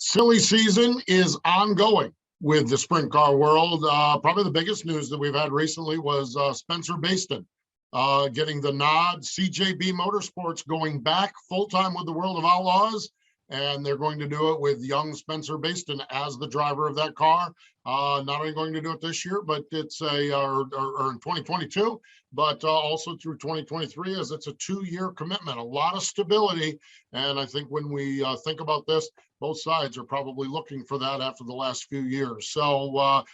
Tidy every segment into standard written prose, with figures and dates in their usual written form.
Silly season is ongoing with the sprint car world. Probably the biggest news that we've had recently was Spencer Bayston getting the nod. CJB Motorsports going back full-time with the World of Outlaws, and they're going to do it with young Spencer Bayston as the driver of that car. Not only going to do it this year, but it's or in 2022, but also through 2023, as it's a 2-year commitment. A lot of stability, and I think when we think about this, both sides are probably looking for that after the last few years. So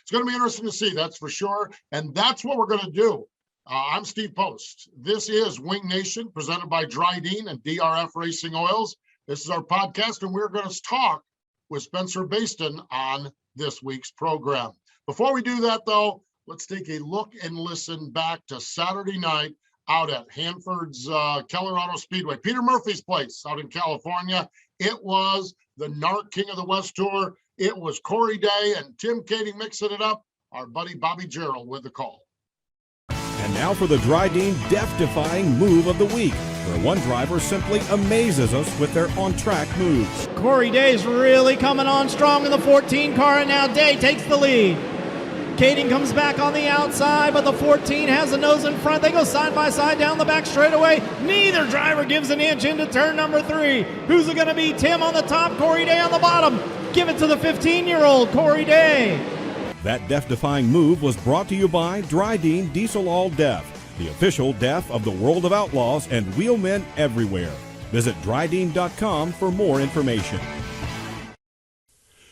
it's going to be interesting to see, that's for sure. And that's what we're going to do. I'm Steve Post. This is Wing Nation, presented by Dryden and DRF Racing Oils. This is our podcast, and we're going to talk with Spencer Bayston on this week's program. Before we do that, though, let's take a look and listen back to Saturday night out at Hanford's Keller Auto Speedway, Peter Murphy's place out in California. It was the NARC King of the West Tour. It was Corey Day and Tim Kading mixing it up. Our buddy Bobby Gerald with the call. And now for the Dryden death-defying move of the week, where one driver simply amazes us with their on-track moves. Corey Day's really coming on strong in the 14 car, and now Day takes the lead. Kading comes back on the outside, but the 14 has the nose in front. They go side by side down the back straightaway. Neither driver gives an inch into turn number 3. Who's it going to be? Tim on the top, Corey Day on the bottom. Give it to the 15-year-old, Corey Day. That death-defying move was brought to you by Dryden Diesel All Def, the official def of the World of Outlaws and wheelmen everywhere. Visit Dryden.com for more information.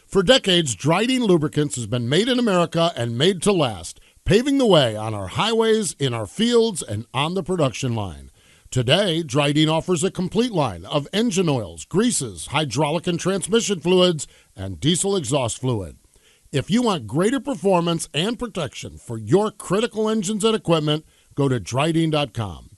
For decades, Dryden Lubricants has been made in America and made to last, paving the way on our highways, in our fields, and on the production line. Today, Dryden offers a complete line of engine oils, greases, hydraulic and transmission fluids, and diesel exhaust fluid. If you want greater performance and protection for your critical engines and equipment, go to Dryden.com.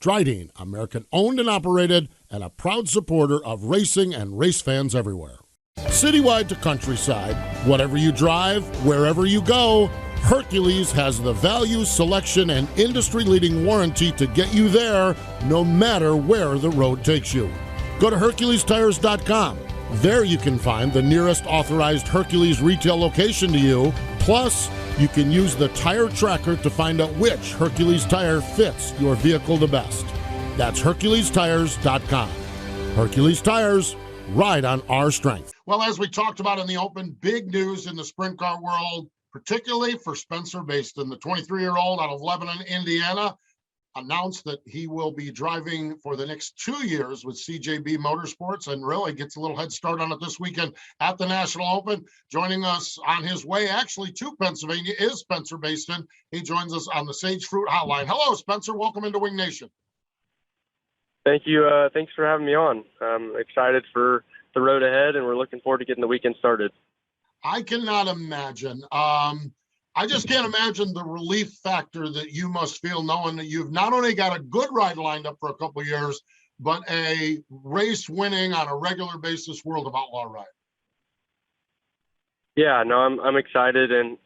Dryden, American-owned and operated, and a proud supporter of racing and race fans everywhere. Citywide to countryside, whatever you drive, wherever you go, Hercules has the value, selection, and industry-leading warranty to get you there no matter where the road takes you. Go to HerculesTires.com. There you can find the nearest authorized Hercules retail location to you. Plus, you can use the tire tracker to find out which Hercules tire fits your vehicle the best. That's HerculesTires.com. Hercules Tires, ride on our strength. Well, as we talked about in the open, big news in the sprint car world, particularly for Spencer Bayston, the 23-year-old out of Lebanon, Indiana, announced that he will be driving for the next 2 years with CJB Motorsports, and really gets a little head start on it this weekend at the National Open. Joining us on his way actually to Pennsylvania is Spencer Bayston. He joins us on the Sage Fruit Hotline. Hello, Spencer. Welcome into Wing Nation. Thank you. Thanks for having me on. I'm excited for the road ahead, and we're looking forward to getting the weekend started. I cannot imagine. I just can't imagine the relief factor that you must feel knowing that you've not only got a good ride lined up for a couple of years, but a race winning on a regular basis World of Outlaw ride. Yeah, no, I'm excited, and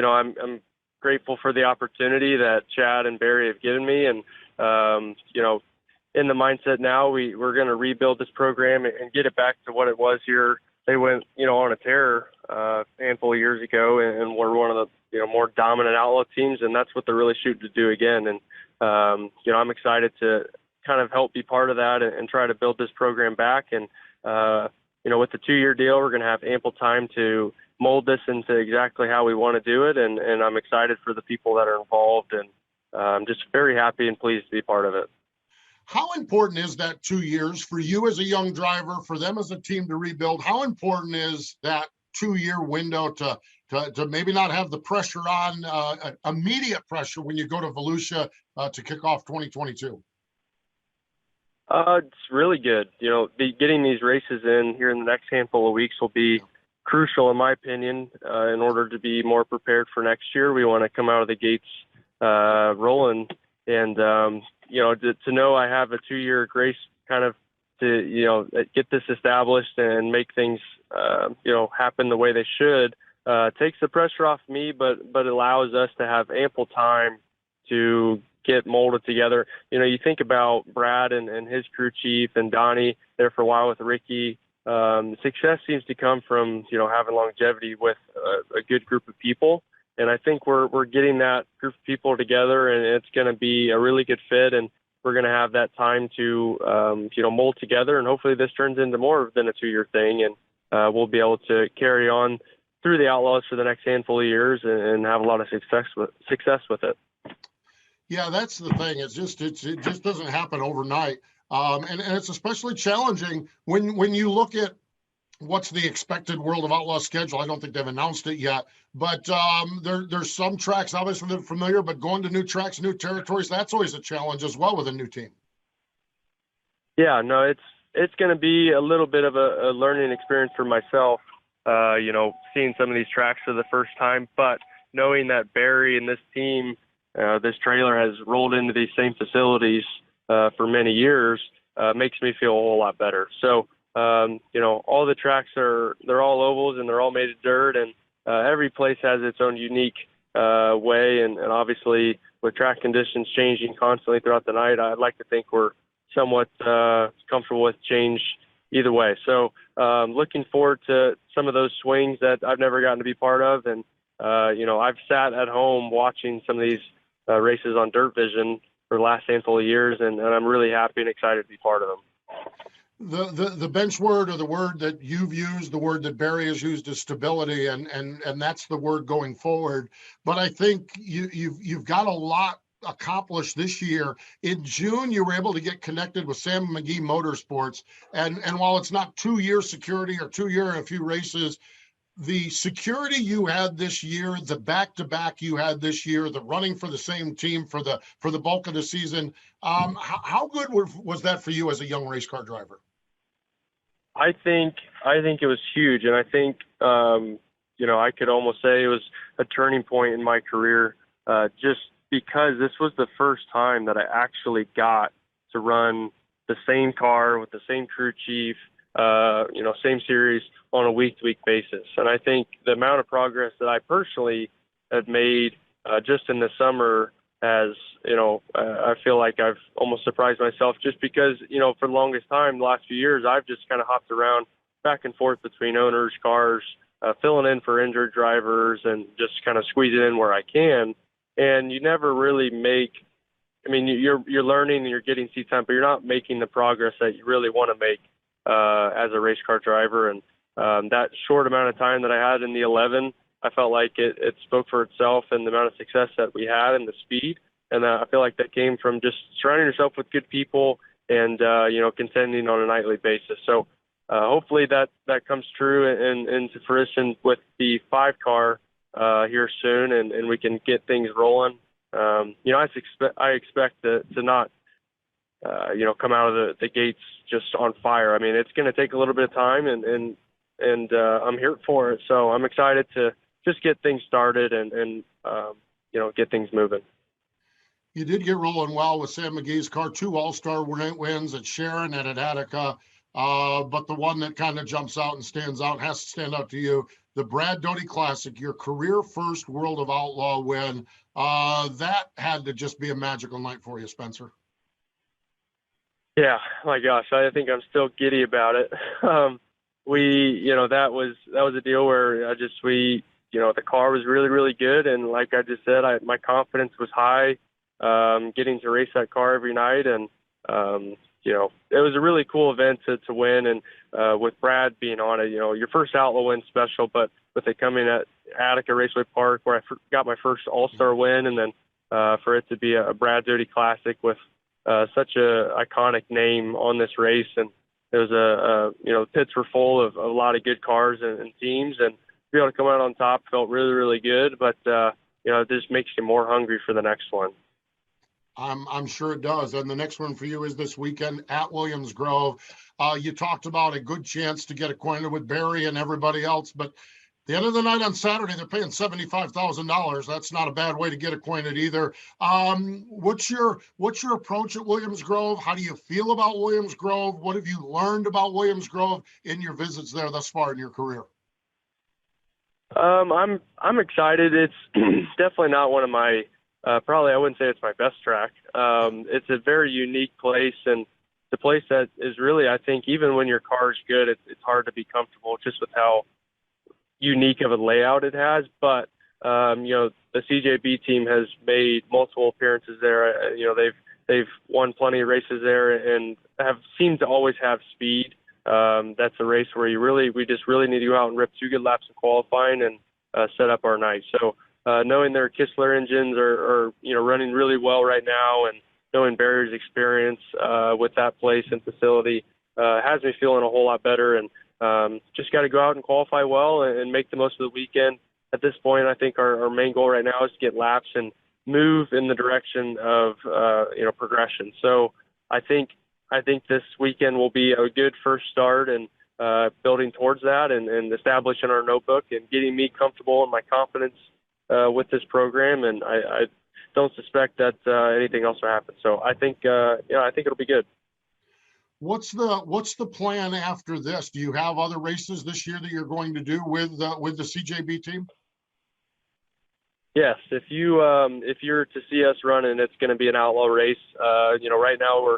I'm grateful for the opportunity that Chad and Barry have given me, and in the mindset now we're going to rebuild this program and get it back to what it was here. They went, on a tear a handful of years ago, and we're one of the more dominant outlaw teams, and that's what they're really shooting to do again. And I'm excited to kind of help be part of that and try to build this program back. And with the 2-year deal, we're going to have ample time to mold this into exactly how we want to do it. And I'm excited for the people that are involved, and I'm just very happy and pleased to be part of it. How important is that 2 years for you as a young driver, for them as a team to rebuild? How important is that 2-year window to maybe not have the pressure on, immediate pressure when you go to Volusia to kick off 2022? It's really good. Getting these races in here in the next handful of weeks will be crucial, in my opinion, in order to be more prepared for next year. We want to come out of the gates rolling, and to know I have a 2-year grace kind of to get this established and make things happen the way they should, takes the pressure off me, but allows us to have ample time to get molded together. You think about Brad and his crew chief and Donnie there for a while with Ricky, success seems to come from, having longevity with a good group of people. And I think we're getting that group of people together, and it's going to be a really good fit. And we're going to have that time to, mold together. And hopefully this turns into more than a 2-year thing. And we'll be able to carry on through the Outlaws for the next handful of years and have a lot of success with it. Yeah, that's the thing. It just doesn't happen overnight. And it's especially challenging when you look at what's the expected World of Outlaws schedule. I don't think they've announced it yet, but there's some tracks obviously that are familiar, but going to new tracks, new territories, that's always a challenge as well with a new team. Yeah, no, it's going to be a little bit of a learning experience for myself, seeing some of these tracks for the first time, but knowing that Barry and this team, this trailer has rolled into these same facilities for many years, makes me feel a whole lot better. So, all the tracks they're all ovals and they're all made of dirt, and every place has its own unique way. And obviously with track conditions changing constantly throughout the night, I'd like to think we're somewhat comfortable with change either way. So looking forward to some of those swings that I've never gotten to be part of. And, I've sat at home watching some of these races on Dirt Vision for the last handful of years, and I'm really happy and excited to be part of them. The bench word, or the word that you've used, the word that Barry has used, is stability, and that's the word going forward. But I think you've got a lot accomplished this year. In June, you were able to get connected with CJB Motorsports, and while it's not 2-year security or 2-year and a few races, the security you had this year, the back-to-back you had this year, the running for the same team for the bulk of the season, how good was that for you as a young race car driver? I think it was huge, and I think I could almost say it was a turning point in my career, just because this was the first time that I actually got to run the same car with the same crew chief, same series on a week-to-week basis. And I think the amount of progress that I personally have made just in the summer has, I feel like I've almost surprised myself, just because, for the longest time, the last few years, I've just kind of hopped around back and forth between owners, cars, filling in for injured drivers, and just kind of squeezing in where I can. And you never really you're learning and you're getting seat time, but you're not making the progress that you really want to make as a race car driver. And that short amount of time that I had in the 11, I felt like it spoke for itself, and the amount of success that we had and the speed. And I feel like that came from just surrounding yourself with good people and, contending on a nightly basis. So hopefully that comes true and into fruition with the 5-car here soon, and we can get things rolling. I expect to not, come out of the gates just on fire. I mean, it's going to take a little bit of time, and I'm here for it. So I'm excited to just get things started and get things moving. You did get rolling well with Sam McGee's car, 2 All-Star wins at Sharon and at Attica. But the one that kind of jumps out and stands out, has to stand out to you, the Brad Doty Classic, your career first World of Outlaw win. That had to just be a magical night for you, Spencer. Yeah, my gosh, I think I'm still giddy about it. That was a deal where the car was really, really good. And like I just said, my confidence was high, getting to race that car every night. And, it was a really cool event to win. And with Brad being on it, your first Outlaw win special, but with it coming at Attica Raceway Park, where I got my first All-Star win, and then for it to be a Brad Doty Classic with such a iconic name on this race. And it was pits were full of a lot of good cars and teams, and to be able to come out on top felt really, really good. But, it just makes you more hungry for the next one. I'm sure it does. And the next one for you is this weekend at Williams Grove. You talked about a good chance to get acquainted with Barry and everybody else, but the end of the night on Saturday, they're paying $75,000. That's not a bad way to get acquainted either. What's your approach at Williams Grove? How do you feel about Williams Grove? What have you learned about Williams Grove in your visits there thus far in your career? I'm excited. It's definitely not one of my, probably I wouldn't say it's my best track. It's a very unique place, and a place that is really, I think, even when your car is good, it's hard to be comfortable just with how unique of a layout it has. But the CJB team has made multiple appearances there. They've won plenty of races there and have seemed to always have speed. That's a race where we just really need to go out and rip 2 good laps in qualifying and set up our night. So knowing their Kistler engines are running really well right now, and knowing Barry's experience with that place and facility has me feeling a whole lot better. And just got to go out and qualify well and make the most of the weekend. At this point, I think our main goal right now is to get laps and move in the direction of progression. So I think this weekend will be a good first start, and building towards that and establishing our notebook and getting me comfortable and my confidence with this program. And I don't suspect that anything else will happen. So I think it'll be good. What's the plan after this? Do you have other races this year that you're going to do with the CJB team? Yes, if you're to see us running, it's going to be an outlaw race. Right now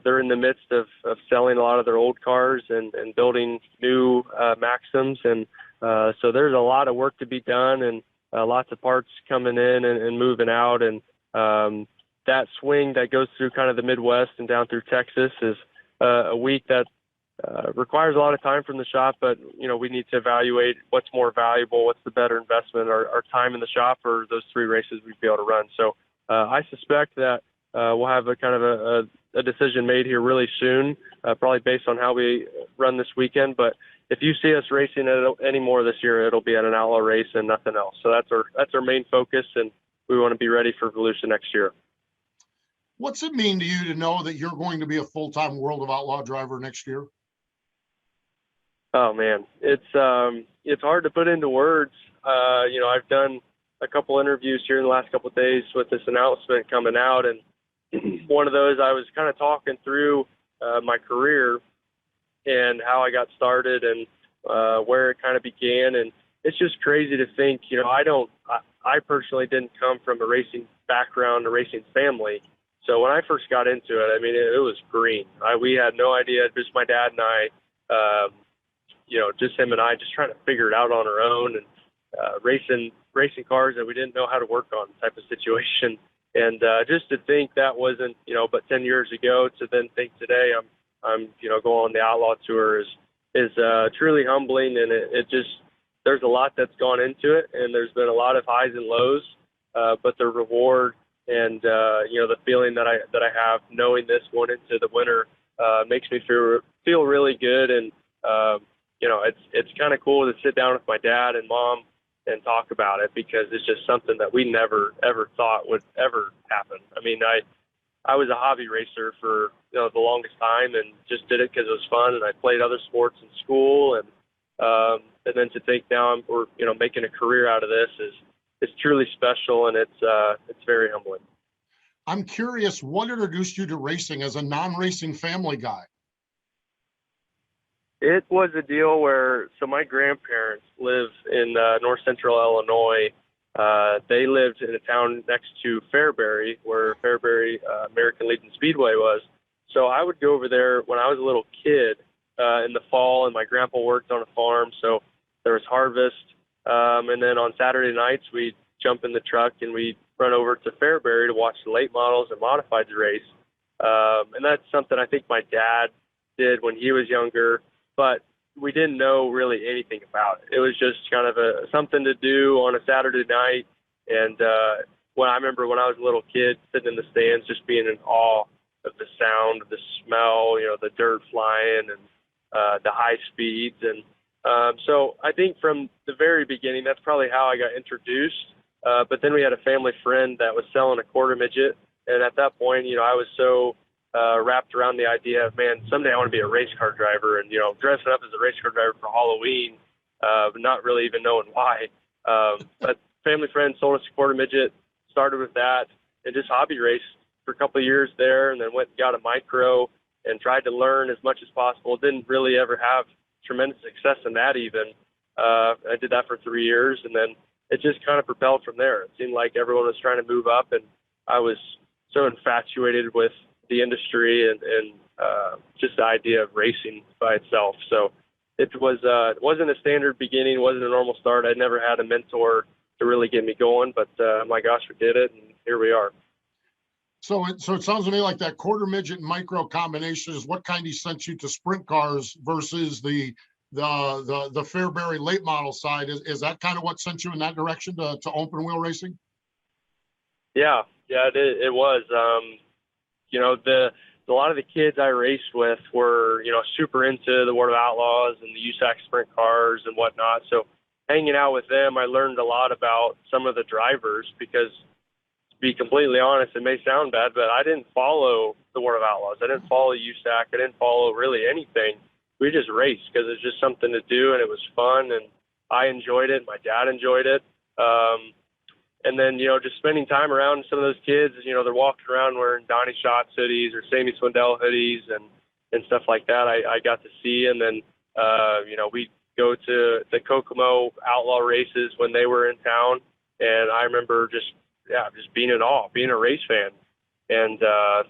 they're in the midst of selling a lot of their old cars and building new Maxims, and so there's a lot of work to be done, and lots of parts coming in and moving out, and that swing that goes through kind of the Midwest and down through Texas is a week that requires a lot of time from the shop, but we need to evaluate what's more valuable, what's the better investment, our time in the shop, or those 3 races we'd be able to run. So I suspect that we'll have a kind of a decision made here really soon, probably based on how we run this weekend. But if you see us racing any more this year, it'll be at an outlaw race and nothing else. So that's our main focus, and we want to be ready for Volusia next year. What's it mean to you to know that you're going to be a full-time World of Outlaw driver next year? Oh man, it's hard to put into words. I've done a couple interviews here in the last couple of days with this announcement coming out, and one of those I was kind of talking through my career and how I got started and where it kind of began, and it's just crazy to think. I personally didn't come from a racing background, a racing family. So when I first got into it, I mean, it was green. We had no idea, just my dad and I, just him and I, just trying to figure it out on our own, and racing cars that we didn't know how to work on type of situation. And just to think that wasn't, but 10 years ago, to then think today I'm going on the Outlaw Tour is truly humbling. And it just, there's a lot that's gone into it, and there's been a lot of highs and lows, but the reward and, the feeling that I have knowing this going into the winter makes me feel really good. And, it's kind of cool to sit down with my dad and mom and talk about it, because it's just something that we never, ever thought would ever happen. I mean, I was a hobby racer for, the longest time, and just did it because it was fun. And I played other sports in school, and then to think now we're making a career out of this is truly special, and it's very humbling. I'm curious, what introduced you to racing as a non-racing family guy? It was a deal where, so my grandparents live in north central Illinois. They lived in a town next to Fairbury, where Fairbury American Legion Speedway was. So I would go over there when I was a little kid in the fall, and my grandpa worked on a farm, so there was harvest. And then on Saturday nights, we'd jump in the truck and we'd run over to Fairbury to watch the late models and modifieds race. And that's something I think my dad did when he was younger, but we didn't know really anything about it. It was just kind of something to do on a Saturday night. And when I remember when I was a little kid sitting in the stands, just being in awe of the sound, the smell, the dirt flying, and the high speeds. And so I think from the very beginning, that's probably how I got introduced. But then we had a family friend that was selling a quarter midget. And at that point, I was so wrapped around the idea of, man, someday I want to be a race car driver, and, dressing up as a race car driver for Halloween, but not really even knowing why. But family friend sold us a quarter midget, started with that, and just hobby raced for a couple of years there, and then went and got a micro and tried to learn as much as possible. Didn't really ever have tremendous success in that even. I did that for 3 years, and then it just kind of propelled from there. It seemed like everyone was trying to move up, and I was so infatuated with the industry and just the idea of racing by itself. So it wasn't a standard beginning, wasn't a normal start. I'd never had a mentor to really get me going, but my gosh, we did it, and here we are. So it sounds to me like that quarter midget micro combination is what kind he sent you to sprint cars versus the Fairbury late model side. Is that kind of what sent you in that direction to open wheel racing? Yeah, it was. A lot of the kids I raced with were, super into the World of Outlaws and the USAC sprint cars and whatnot. So hanging out with them, I learned a lot about some of the drivers because, to be completely honest, it may sound bad, but I didn't follow the World of Outlaws. I didn't follow USAC. I didn't follow really anything. We just raced because it's just something to do, and it was fun, and I enjoyed it. My dad enjoyed it. And then, just spending time around some of those kids, they're walking around wearing Donnie Schatz hoodies or Sammy Swindell hoodies and stuff like that. I got to see. And then, we'd go to the Kokomo Outlaw races when they were in town. And I remember just being in awe, being a race fan and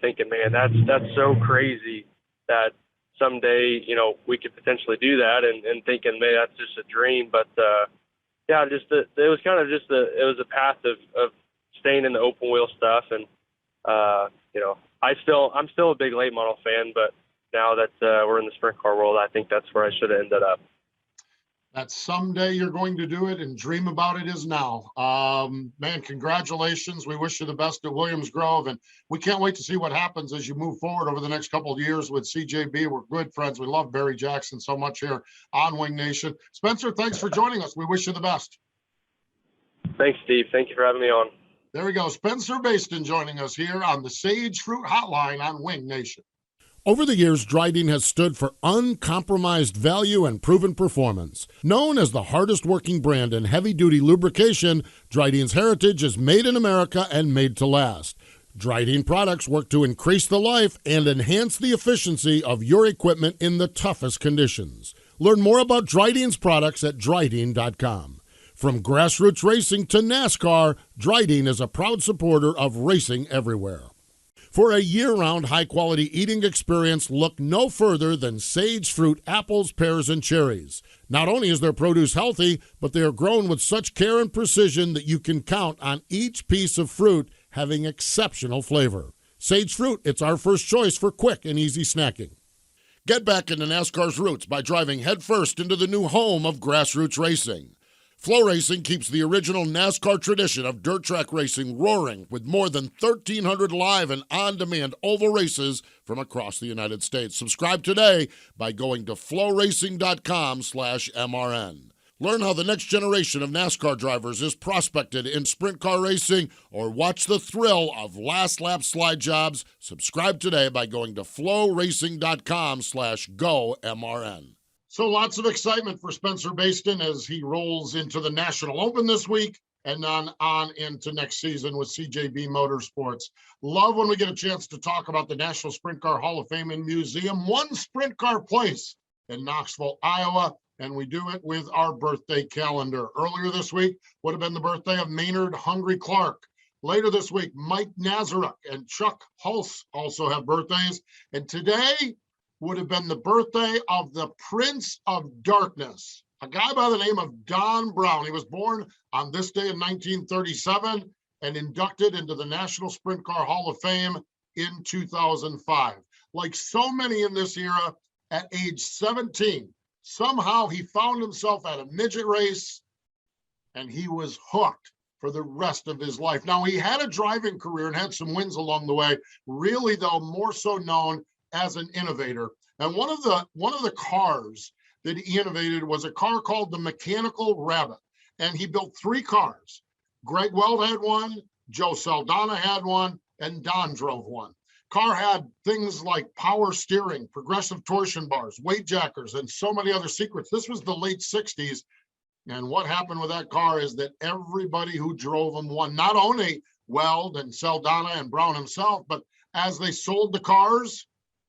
thinking, man, that's so crazy that someday, we could potentially do that and thinking, man, that's just a dream. But, it was kind of it was a path of staying in the open wheel stuff. And, I'm still a big late model fan, but now that we're in the sprint car world, I think that's where I should have ended up. That someday you're going to do it and dream about it is now. Man, congratulations. We wish you the best at Williams Grove, and we can't wait to see what happens as you move forward over the next couple of years with CJB. We're good friends. We love Barry Jackson so much here on Wing Nation. Spencer, thanks for joining us. We wish you the best. Thanks, Steve. Thank you for having me on. There we go. Spencer Bayston joining us here on the Sage Fruit Hotline on Wing Nation. Over the years, Dryden has stood for uncompromised value and proven performance. Known as the hardest working brand in heavy-duty lubrication, Dryden's heritage is made in America and made to last. Dryden products work to increase the life and enhance the efficiency of your equipment in the toughest conditions. Learn more about Dryden's products at Dryden.com. From grassroots racing to NASCAR, Dryden is a proud supporter of racing everywhere. For a year-round high-quality eating experience, look no further than Sage Fruit apples, pears, and cherries. Not only is their produce healthy, but they are grown with such care and precision that you can count on each piece of fruit having exceptional flavor. Sage Fruit, it's our first choice for quick and easy snacking. Get back into NASCAR's roots by driving headfirst into the new home of grassroots racing. Flow Racing keeps the original NASCAR tradition of dirt track racing roaring with more than 1,300 live and on-demand oval races from across the United States. Subscribe today by going to flowracing.com/MRN. Learn how the next generation of NASCAR drivers is prospected in sprint car racing or watch the thrill of last lap slide jobs. Subscribe today by going to flowracing.com/GoMRN. So lots of excitement for Spencer Bayston as he rolls into the National Open this week and on into next season with CJB Motorsports. Love when we get a chance to talk about the National Sprint Car Hall of Fame and Museum, one sprint car place in Knoxville, Iowa, and we do it with our birthday calendar. Earlier this week would have been the birthday of Maynard Hungry Clark. Later this week, Mike Nazaruk and Chuck Hulse also have birthdays. And today would have been the birthday of the Prince of Darkness, a guy by the name of Don Brown. He was born on this day in 1937 and inducted into the National Sprint Car Hall of Fame in 2005. Like so many in this era, at age 17, somehow he found himself at a midget race and he was hooked for the rest of his life. Now, he had a driving career and had some wins along the way, really, though, more so known as an innovator. And one of the cars that he innovated was a car called the Mechanical Rabbit. And he built 3 cars. Greg Weld had one, Joe Saldana had one, and Don drove one. Car had things like power steering, progressive torsion bars, weight jackers, and so many other secrets. This was the late 60s. And what happened with that car is that everybody who drove them won. Not only Weld and Saldana and Brown himself, but as they sold the cars,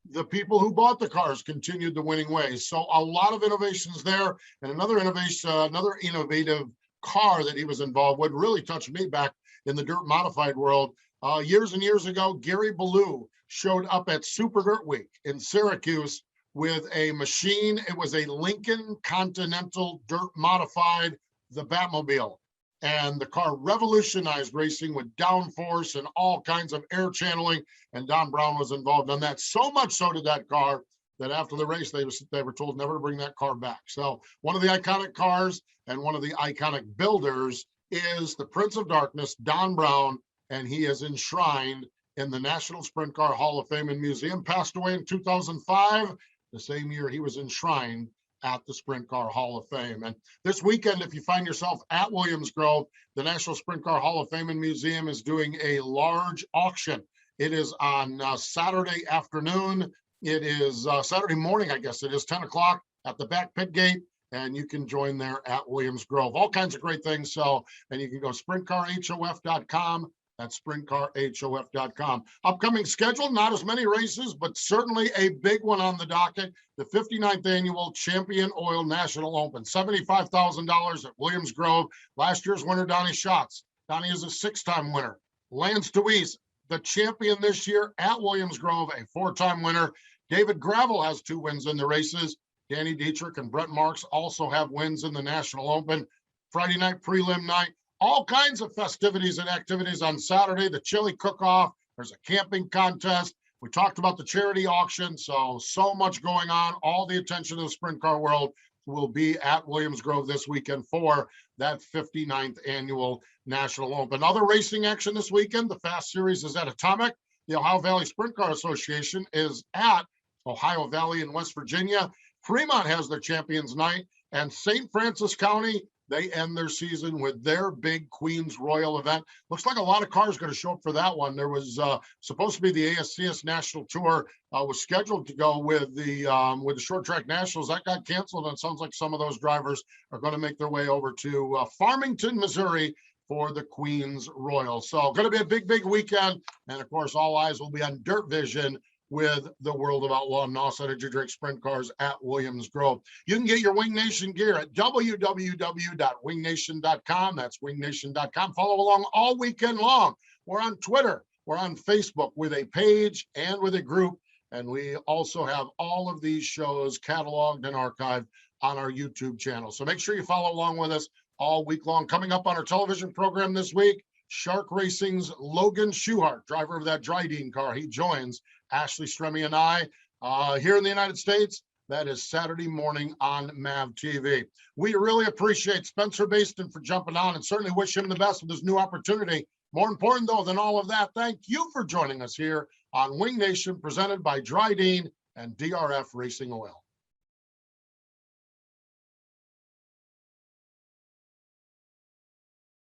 the people who bought the cars continued the winning ways. So a lot of innovations there. And another innovative car that he was involved with really touched me back in the dirt modified world Years and years ago, Gary Ballou showed up at Super Dirt Week in Syracuse with a machine. It was a Lincoln Continental Dirt Modified, the Batmobile. And the car revolutionized racing with downforce and all kinds of air channeling. And Don Brown was involved on that. So much so did that car that after the race, they were told never to bring that car back. So one of the iconic cars and one of the iconic builders is the Prince of Darkness, Don Brown, and he is enshrined in the National Sprint Car Hall of Fame and Museum. Passed away in 2005, the same year he was enshrined at the Sprint Car Hall of Fame. And this weekend, if you find yourself at Williams Grove, the National Sprint Car Hall of Fame and Museum is doing a large auction. It is on Saturday afternoon. It is Saturday morning, I guess it is, 10 o'clock at the back pit gate, and you can join there at Williams Grove. All kinds of great things. So, and you can go sprintcarhof.com. That's sprintcarhof.com. Upcoming schedule, not as many races, but certainly a big one on the docket. The 59th Annual Champion Oil National Open, $75,000 at Williams Grove. Last year's winner, Donnie Schatz. Donnie is a 6-time winner. Lance Deweese, the champion this year at Williams Grove, a 4-time winner. David Gravel has 2 wins in the races. Danny Dietrich and Brett Marks also have wins in the National Open. Friday night, prelim night. All kinds of festivities and activities on Saturday. The chili cook-off. There's a camping contest. We talked about the charity auction. So much going on. All the attention of the sprint car world will be at Williams Grove this weekend for that 59th Annual National Open. Other racing action this weekend. The Fast Series is at Atomic. The Ohio Valley Sprint Car Association is at Ohio Valley in West Virginia. Fremont has their Champions Night, and St. Francis County, they end their season with their big Queens Royal event. Looks like a lot of cars going to show up for that one. There was supposed to be the ASCS National Tour was scheduled to go with the Short Track Nationals. That got canceled, and it sounds like some of those drivers are going to make their way over to Farmington, Missouri for the Queens Royal. So going to be a big weekend, and of course all eyes will be on Dirt Vision with the World of Outlaw NOS Energy Drink Sprint Cars at Williams Grove. You can get your Wing Nation gear at www.wingnation.com. That's wingnation.com. Follow along all weekend long. We're on Twitter. We're on Facebook with a page and with a group. And we also have all of these shows cataloged and archived on our YouTube channel. So make sure you follow along with us all week long. Coming up on our television program this week, Shark Racing's Logan Schuhart, driver of that Dryden car. He joins Ashley Stremme and I here in the United States. That is Saturday morning on MAV TV. We really appreciate Spencer Bayston for jumping on and certainly wish him the best with his new opportunity. More important, though, than all of that, thank you for joining us here on Wing Nation, presented by Dryden and DRF Racing Oil.